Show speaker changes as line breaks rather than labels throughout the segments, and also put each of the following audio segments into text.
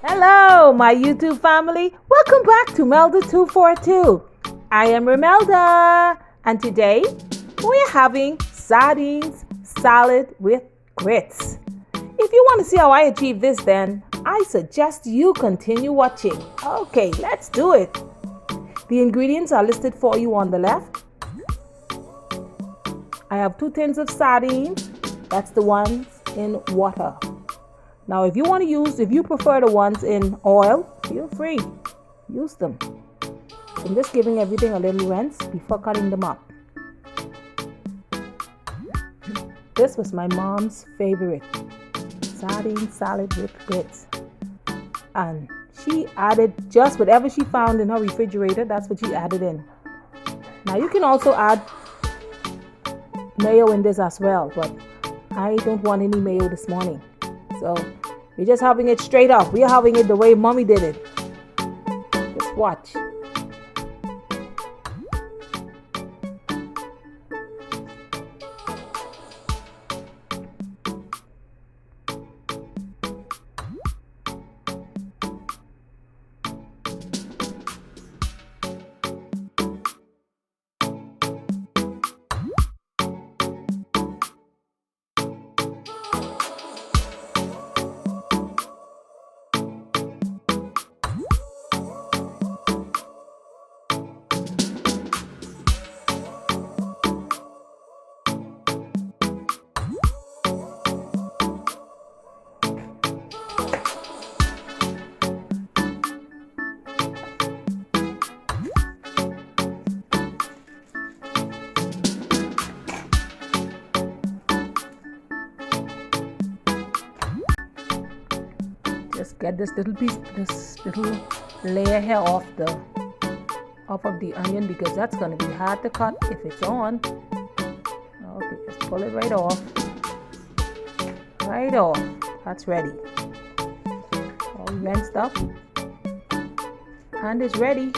Hello, my YouTube family. Welcome back to Melda242. I am Remelda, and today we're having sardines salad with grits. If you want to see how I achieve this, then I suggest you continue watching. Okay, let's do it. The ingredients are listed for you on the left. I have 2 tins of sardines. That's the ones in water. Now, if you prefer the ones in oil, feel free, use them. I'm just giving everything a little rinse before cutting them up. This was my mom's favorite, sardine salad with grits. And she added just whatever she found in her refrigerator, that's what she added in. Now, you can also add mayo in this as well, but I don't want any mayo this morning. So we're just having it straight up. We're having it the way mommy did it. Just watch. Just get this little layer here off of the onion, because that's going to be hard to cut if it's on. Okay, just pull it right off. Right off. That's ready. All rinsed up. And it's ready.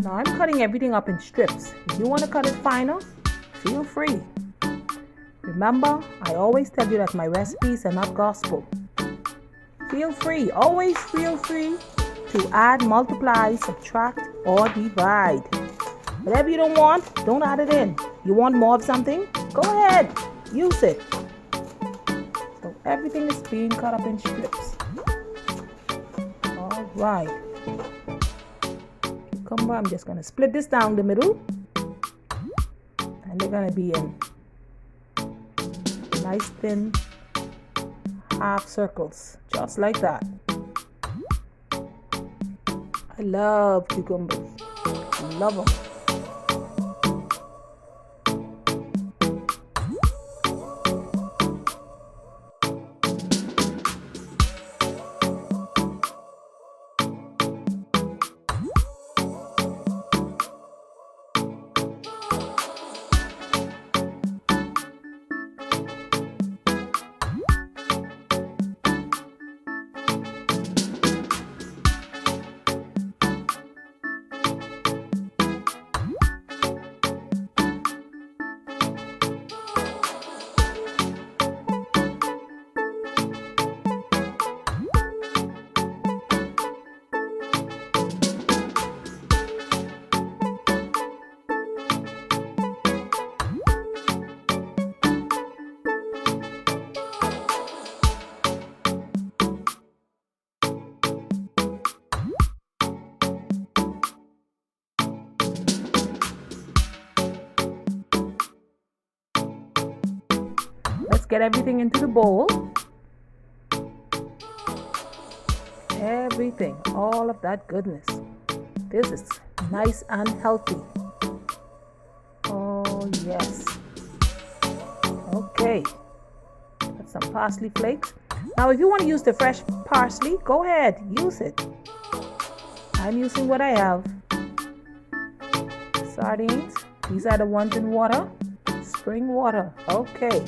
Now I'm cutting everything up in strips. If you want to cut it finer, feel free. Remember, I always tell you that my recipes are not gospel. Always feel free to add, multiply, subtract, or divide. Whatever you don't want, don't add it in. You want more of something? Go ahead, use it. So everything is being cut up in strips. All right. I'm just going to split this down the middle, and they're going to be in nice thin half circles, just like that. I love cucumbers. Love them. Let's get everything into the bowl. Everything, all of that goodness. This is nice and healthy. Oh, yes. Okay. Got some parsley flakes. Now, if you want to use the fresh parsley, go ahead, use it. I'm using what I have. Sardines. These are the ones in water. Spring water. Okay.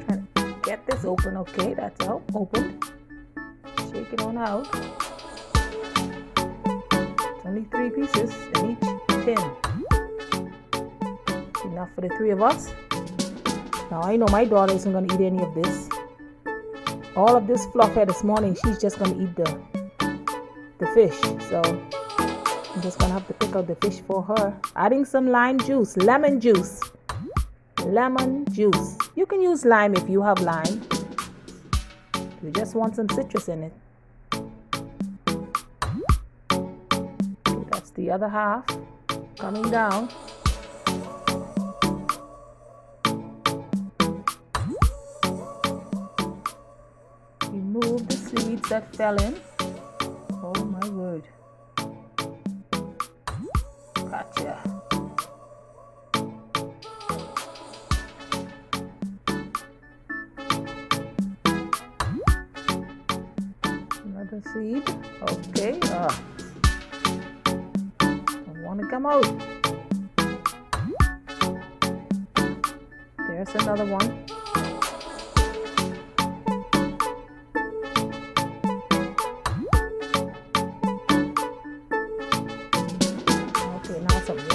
Trying to get this open. Okay, that's out. Opened. Shake it on out. It's only 3 pieces in each tin. Enough for the 3 of us. Now I know my daughter isn't going to eat any of this. All of this fluff here this morning, she's just going to eat the fish. So I'm just going to have to pick out the fish for her. Adding some lime juice, lemon juice. Lemon juice. You can use lime if you have lime. You just want some citrus in it. Okay, that's the other half coming down. Remove the seeds that fell in. Oh my word. Gotcha. Another seed. Okay. Don't want to come out. There's another one.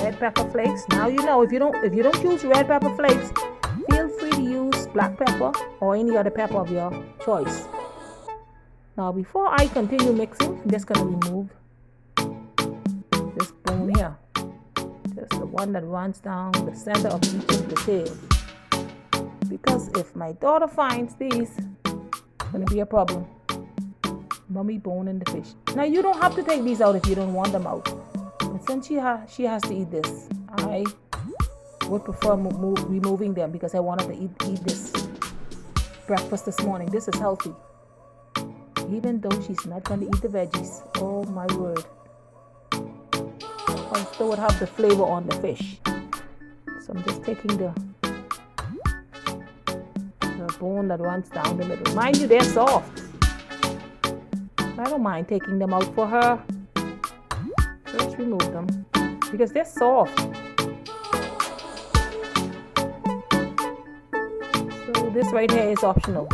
Red pepper flakes. Now you know if you don't use red pepper flakes, feel free to use black pepper or any other pepper of your choice. Now before I continue mixing, I'm just going to remove this bone here, just the one that runs down the center of each of the tails, because if my daughter finds these, it's going to be a problem. Mummy bone in the fish. Now you don't have to take these out if you don't want them out. Since she has to eat this, I would prefer removing them because I wanted to eat this breakfast this morning. This is healthy. Even though she's not going to eat the veggies. Oh my word. I still would have the flavor on the fish. So I'm just taking the bone that runs down the middle. Mind you, they're soft. I don't mind taking them out for her. Let's remove them because they're soft. So this right here is optional.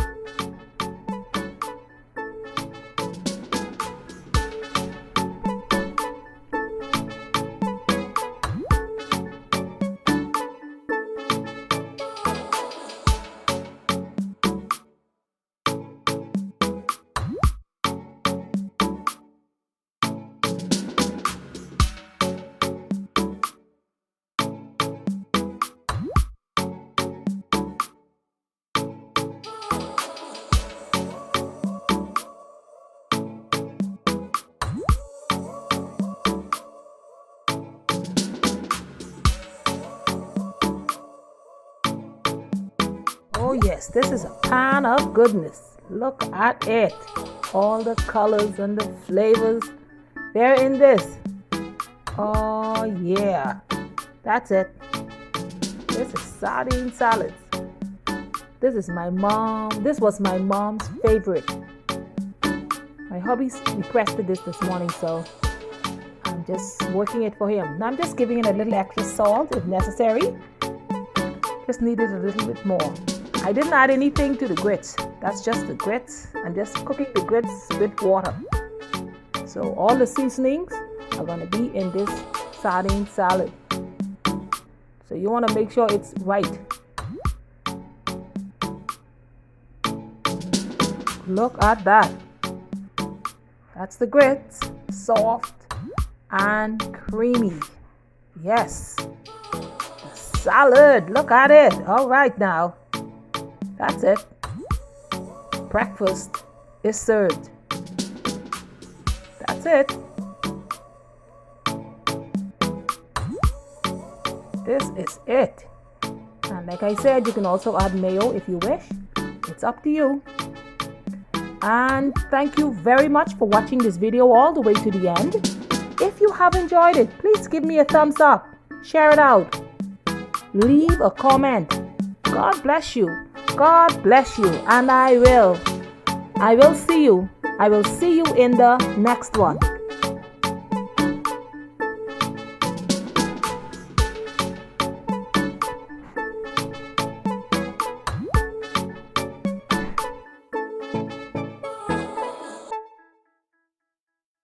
Oh yes, this is a pan of goodness. Look at it. All the colors and the flavors, they're in this. Oh yeah, that's it. This is sardine salads. This was my mom's favorite. My hubby requested this morning, so I'm just working it for him. Now I'm just giving it a little extra salt if necessary. Just needed a little bit more. I didn't add anything to the grits. That's just the grits. I'm just cooking the grits with water. So all the seasonings are going to be in this sardine salad. So you want to make sure it's right. Look at that. That's the grits. Soft and creamy. Yes. The salad. Look at it. All right now. That's it. Breakfast is served. That's it. This is it. And like I said, you can also add mayo if you wish. It's up to you. And thank you very much for watching this video all the way to the end. If you have enjoyed it, please give me a thumbs up, share it out, leave a comment. God bless you. God bless you. And I will see you. I will see you in the next one.